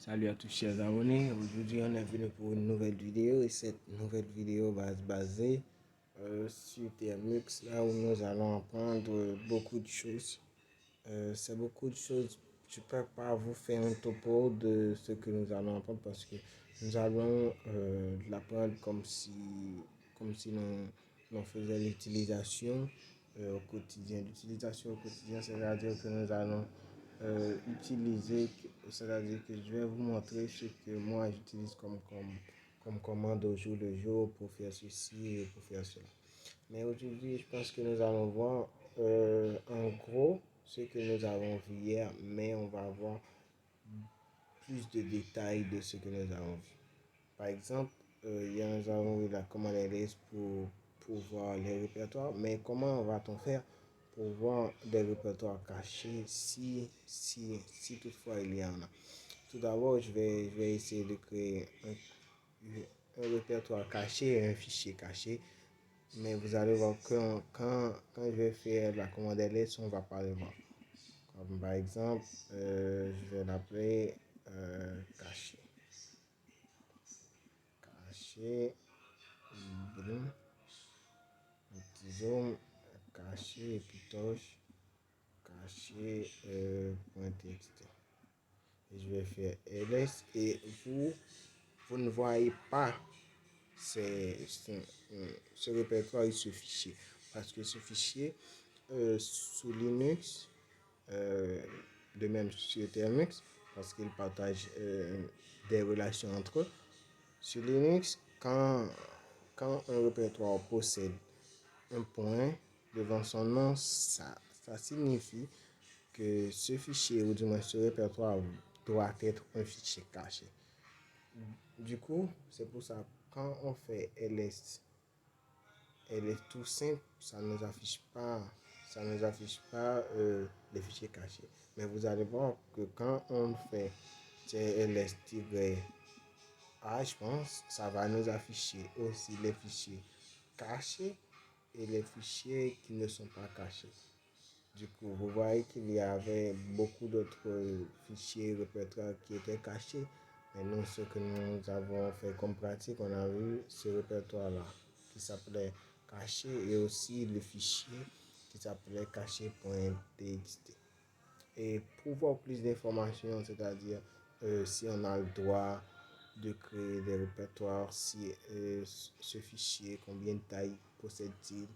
Salut à tous chers abonnés, aujourd'hui on est venu pour une nouvelle vidéo et cette nouvelle vidéo va se baser sur TMX là où nous allons apprendre beaucoup de choses. C'est beaucoup de choses, je ne peux pas vous faire un topo de ce que nous allons apprendre parce que nous allons l'apprendre comme si nous faisions l'utilisation au quotidien. L'utilisation au quotidien, c'est-à-dire que nous allons utiliser, c'est-à-dire que je vais vous montrer ce que moi j'utilise comme commande au jour le jour pour faire ceci et pour faire cela. Mais aujourd'hui, je pense que nous allons voir en gros ce que nous avons vu hier, mais on va voir plus de détails de ce que nous avons vu. Par exemple, hier nous avons vu la commande LS pour voir les répertoires, mais comment va-t-on faire pour voir des répertoires cachés si toutefois il y en a? Tout d'abord, je vais essayer de créer un répertoire caché et un fichier caché. Mais vous allez voir que quand je vais faire la commande ls, on va pas le voir. Comme par exemple, je vais l'appeler caché. Caché, boum, un petit zoom, caché, épitoche, caché, .txt. Et je vais faire ls et vous ne voyez pas ce répertoire et ce fichier. Parce que ce fichier, sous Linux, de même sur Termux, parce qu'ils partagent des relations entre eux. Sur Linux, quand un répertoire possède un point devant son nom, ça signifie que ce fichier, ou du moins ce répertoire, doit être un fichier caché. Du coup, c'est pour ça, quand on fait ls tout simple, ça nous affiche pas les fichiers cachés. Mais vous allez voir que quand on fait ls-a, je pense, ça va nous afficher aussi les fichiers cachés et les fichiers qui ne sont pas cachés. Du coup, vous voyez qu'il y avait beaucoup d'autres fichiers répertoires qui étaient cachés. Mais nous, ce que nous avons fait comme pratique, on a vu ce répertoire-là qui s'appelait caché et aussi le fichier qui s'appelait caché.txt. Et pour voir plus d'informations, c'est-à-dire si on a le droit de créer des répertoires, si ce fichier, combien de taille possède-t-il,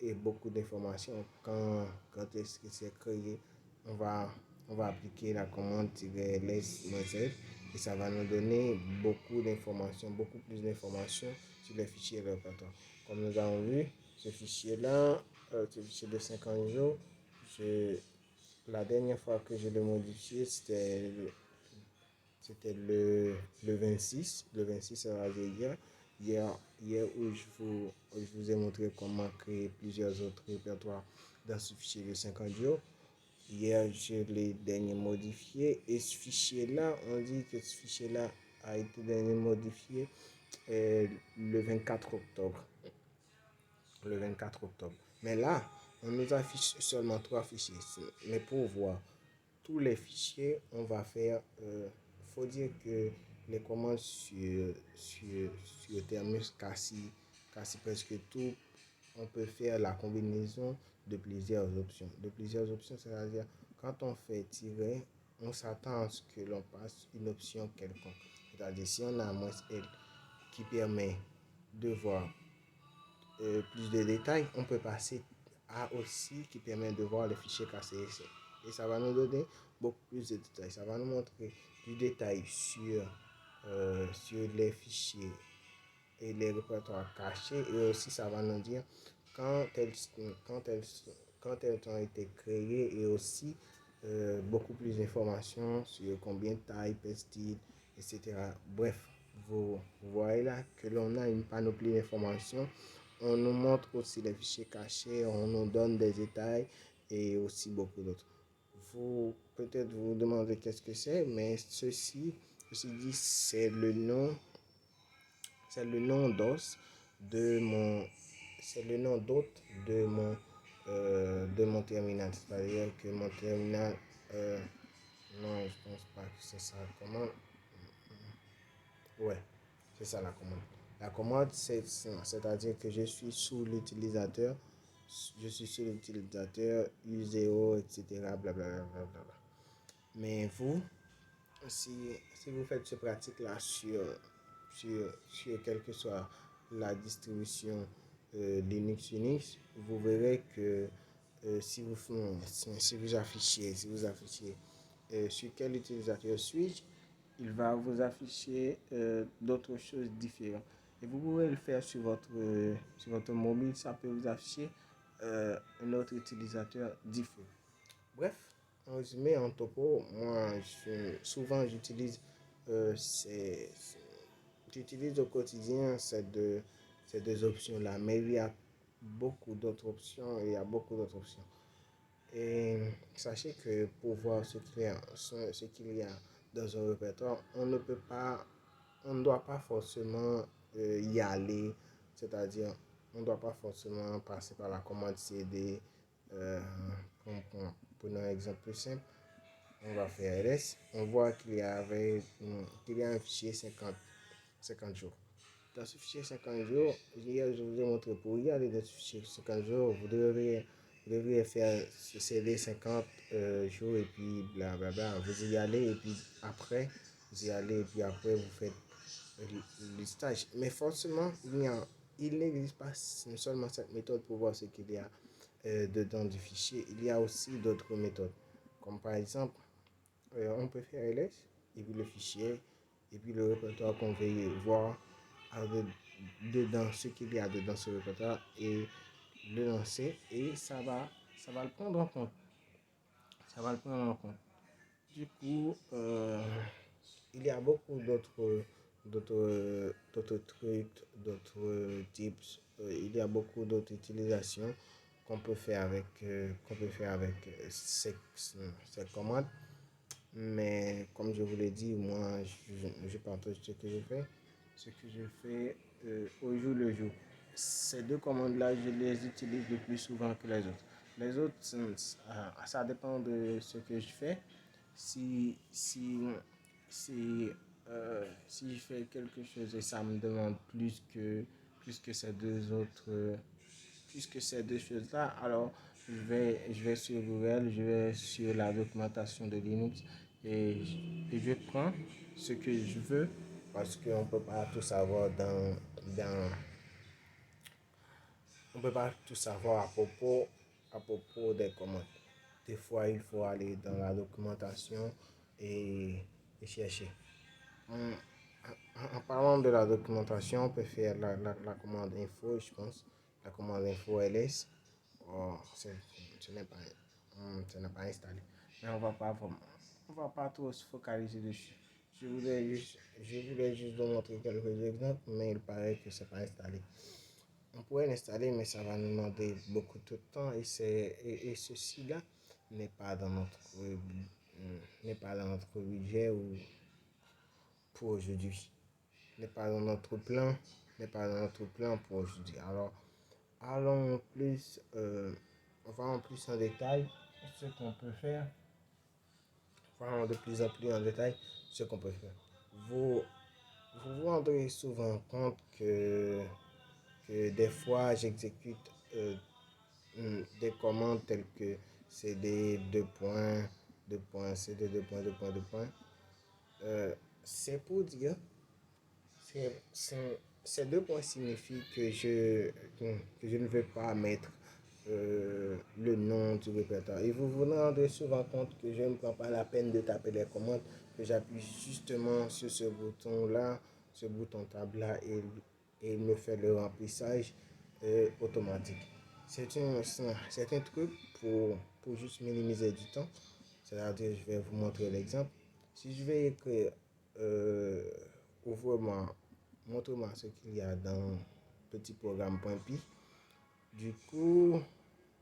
et beaucoup d'informations. Quand est-ce que c'est créé, on va, on va appliquer la commande -les et ça va nous donner beaucoup d'informations, beaucoup plus d'informations sur les fichiers répertoires. Comme nous avons vu, ce fichier-là, ce fichier de 50 jours, la dernière fois que je l'ai modifié, c'était le 26. Le 26, ça va dire hier. Hier où je vous ai montré comment créer plusieurs autres répertoires dans ce fichier de 50 jours. Hier, je l'ai dernier modifié. Et ce fichier-là, on dit que ce fichier-là a été dernier modifié le 24 octobre. Le 24 octobre. Mais là, on nous affiche seulement 3 fichiers. Mais pour voir tous les fichiers, on va faire. Faut dire que les commandes sur Terminus quasi presque tout, on peut faire la combinaison de plusieurs options. De plusieurs options, c'est-à-dire quand on fait tirer, on s'attend à ce que l'on passe une option quelconque. C'est-à-dire si on a un -L qui permet de voir plus de détails, on peut passer à aussi qui permet de voir les fichiers KCS. Et ça va nous donner beaucoup plus de détails. Ça va nous montrer du détail sur les fichiers et les répertoires cachés. Et aussi, ça va nous dire quand elles, quand elles, quand elles ont été créées et aussi beaucoup plus d'informations sur combien de taille pèse-t-il, etc. Bref, vous voyez là que l'on a une panoplie d'informations. On nous montre aussi les fichiers cachés, on nous donne des détails et aussi beaucoup d'autres. Peut-être vous demandez qu'est-ce que c'est, mais ceci dit, c'est le nom d'os de mon, c'est le nom d'hôte de mon terminal. C'est-à-dire que mon terminal Non, je pense pas que c'est ça. Comment? Ouais, c'est ça la commande. La commande, c'est-à-dire que je suis sous l'utilisateur, uséo, etc. Blablabla. Mais vous, si, si vous faites ce pratique-là sur quelle que soit la distribution Linux Unix, vous verrez que si vous affichez sur quel utilisateur switch, il va vous afficher d'autres choses différentes. Et vous pouvez le faire sur votre mobile, ça peut vous afficher un autre utilisateur différent. Bref, en résumé, en topo, souvent euh, ces- j'utilise au quotidien ces deux options-là, mais il y a beaucoup d'autres options, il y a beaucoup d'autres options. Et sachez que pour voir ce qu'il y a dans un répertoire, on ne doit pas forcément y aller, c'est-à-dire, on ne doit pas forcément passer par la commande CD. Euh, Prenons un exemple plus simple, on va faire ls, on voit qu'il y a un fichier 50 jours. Dans ce fichier 50 jours, hier, je vous ai montré pour y aller dans ce fichier 50 jours, vous devriez faire ce CD 50 jours et puis blablabla. Vous y allez et puis après, vous y allez et puis après, vous faites le listage. Mais forcément, il n'existe pas seulement cette méthode pour voir ce qu'il y a dedans du fichier. Il y a aussi d'autres méthodes. Comme par exemple, on peut faire ls et puis le fichier et puis le répertoire qu'on veut voir avec dedans ce qu'il y a dedans ce répertoire et le lancer et ça va le prendre en compte. Ça va le prendre en compte. Du coup, il y a beaucoup d'autres trucs, d'autres tips. Il y a beaucoup d'autres utilisations qu'on peut faire avec ces commandes. Mais comme je vous l'ai dit, moi, je partage ce que je fais. Ce que je fais au jour le jour. Ces deux commandes-là, je les utilise le plus souvent que les autres. Les autres, ça dépend de ce que je fais. Si, si, si je fais quelque chose et ça me demande plus que ces deux autres, plus que ces deux choses-là, alors je vais sur Google, je vais sur la documentation de Linux et je prends ce que je veux parce qu'on ne peut pas tout savoir on peut pas tout savoir à propos des commandes. Des fois, il faut aller dans la documentation et chercher. En, en parlant de la documentation, on peut faire la commande info, je pense. La commande info ls. Oh, ce n'est pas, ce n'est pas installé. Mais on va pas trop se focaliser dessus. Je voulais juste vous montrer quelques exemples, mais il paraît que c'est pas installé. On pourrait l'installer, mais ça va nous demander beaucoup de temps et ceci-là n'est pas dans n'est pas dans notre budget ou pour aujourd'hui. N'est pas dans notre plan, n'est pas dans notre plan pour aujourd'hui. Alors, allons plus, on va en plus en détail ce qu'on peut faire. Vraiment de plus en plus en détail ce qu'on peut faire. Vous vous rendrez souvent compte que des fois j'exécute des commandes telles que cd 2 points, 2 points, cd 2 points, 2 points, 2 points. C'est pour dire, ces deux points signifient que je ne vais pas mettre le nom du répertoire. Et vous vous rendrez souvent compte que je ne prends pas la peine de taper les commandes, que j'appuie justement sur ce bouton-là, ce bouton table-là, et il me fait le remplissage automatique. C'est un truc pour juste minimiser du temps. C'est-à-dire, je vais vous montrer l'exemple. Si je vais écrire, euh, ouvre-moi, montre-moi ce qu'il y a dans petit programme.py. Du coup,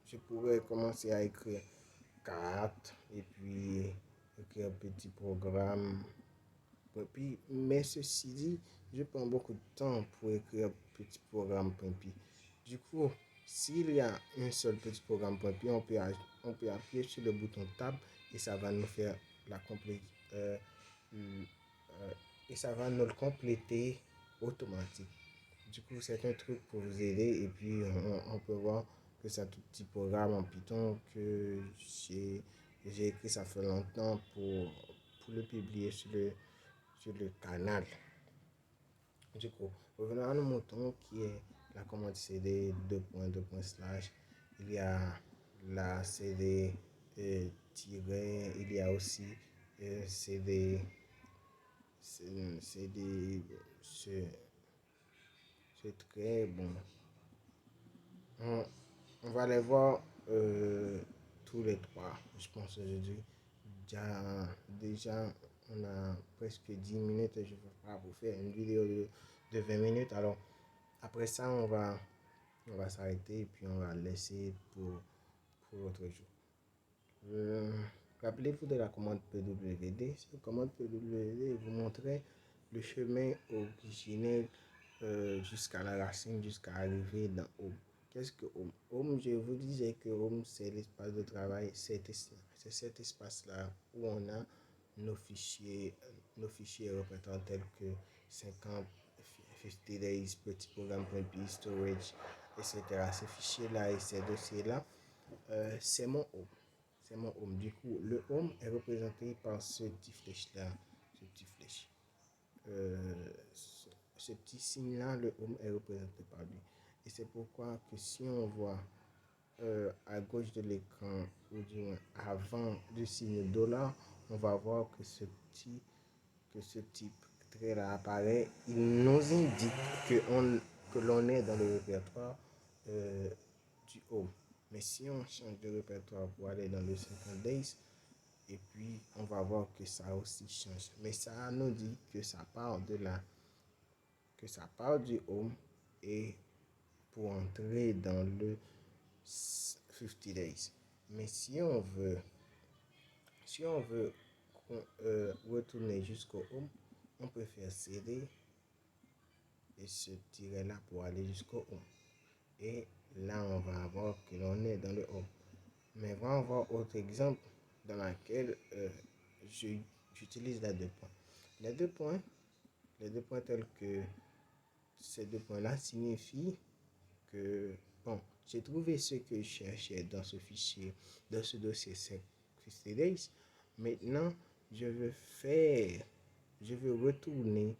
je pourrais commencer à écrire 4 et puis écrire petit programme.py. Mais ceci dit, je prends beaucoup de temps pour écrire petit programme.py. Du coup, s'il y a un seul petit programme.py, on peut appuyer sur le bouton Tab et ça va nous faire la compléter. Et ça va nous le compléter automatique. Du coup, c'est un truc pour vous aider. Et puis, on peut voir que c'est un tout petit programme en Python que j'ai écrit ça fait longtemps pour le publier sur le canal. Du coup, revenons à nos moutons qui est la commande cd 2.2.slash. Il y a la cd tiret, il y a aussi cd, cd, c'est très bon. On, on va les voir tous les trois, je pense aujourd'hui. Déjà, on a presque 10 minutes et je ne vais pas vous faire une vidéo de 20 minutes. Alors, après ça, on va s'arrêter et puis on va laisser pour l'autre jour. Rappelez-vous de la commande PWD. Cette commande PWD vous montrait le chemin originel jusqu'à la racine, jusqu'à arriver dans Home. Qu'est-ce que Home? Home, je vous disais que Home, c'est l'espace de travail. C'est cet espace-là où on a nos fichiers représentant tels que 50, 50 days, petit programme.py, storage, etc. Ces fichiers-là et ces dossiers-là, c'est mon Home. C'est mon Home. Du coup, le Home est représenté par ce petit flèche-là. Ce petit flèche. Ce petit signe-là, le Home est représenté par lui. Et c'est pourquoi que si on voit à gauche de l'écran, ou du moins avant le signe dollar, on va voir que ce petit trait-là apparaît. Il nous indique que l'on est dans le répertoire du Home. Mais si on change de répertoire pour aller dans le 50 days, et puis on va voir que ça aussi change. Mais ça nous dit que ça part de là, que ça part du Home et pour entrer dans le 50 days. Mais si on veut retourner jusqu'au Home, on peut faire CD et se tirer là pour aller jusqu'au Home. Et là, on va voir que l'on est dans le Home. Mais on va voir autre exemple dans lequel j'utilise les deux points. Les deux points tels que ces deux points-là signifient que, bon, j'ai trouvé ce que je cherchais dans ce fichier, dans ce dossier 50 days. Maintenant, je veux retourner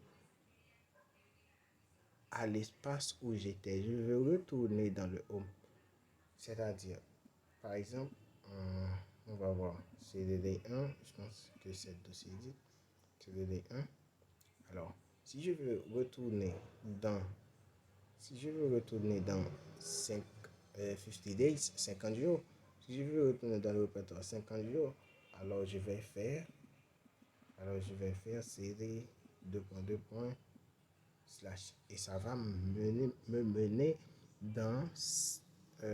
à l'espace où j'étais. Je veux retourner dans le Home. C'est-à-dire, par exemple, on va voir CDD1, je pense que c'est le dossier dit, CDD1. Alors, si je veux retourner dans, si je veux retourner dans 50 days, 50 jours, si je veux retourner dans le répertoire 50 jours, alors je vais faire CD 2.2. Slash. Et ça va me mener dans 50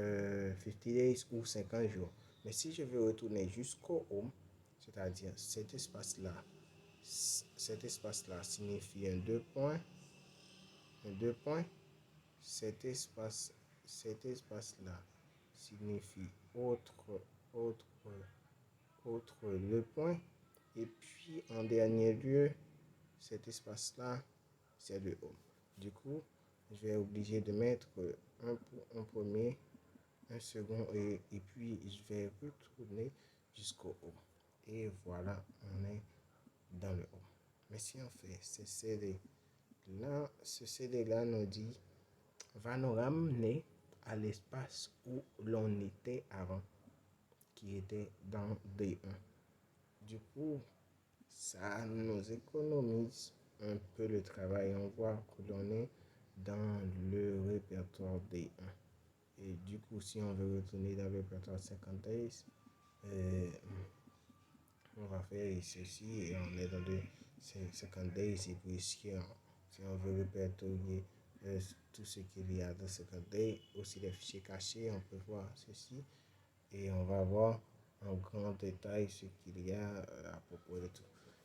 days ou 50 jours. Mais si je veux retourner jusqu'au Home, c'est-à-dire cet espace-là signifie un deux points, cet espace-là signifie autre, deux points, et puis en dernier lieu, cet espace-là, c'est le Home. Du coup, je vais obligé de mettre un premier, un second, et puis je vais retourner jusqu'au Home. Et voilà, on est dans le Home. Mais si on fait ce CD là, ce CD là nous dit, va nous ramener à l'espace où l'on était avant, qui était dans D1. Du coup, ça nous économise un peu le travail. On voit que l'on est dans le répertoire D1. Et du coup, si on veut retourner dans le répertoire 50 days, on va faire ceci et on est dans le 50 days. Et puis, si on veut répertorier tout ce qu'il y a dans 50 days, aussi les fichiers cachés, on peut voir ceci. Et on va voir en grand détail ce qu'il y a à propos de tout.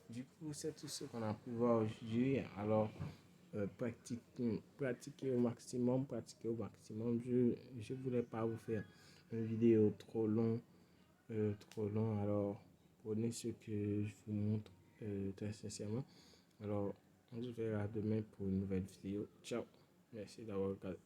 Du coup, c'est tout ce qu'on a pu voir aujourd'hui. Alors, pratiquez au maximum, Je voulais pas vous faire une vidéo trop long. Alors, prenez ce que je vous montre très sincèrement. Alors, on se verra demain pour une nouvelle vidéo. Ciao. Merci d'avoir regardé.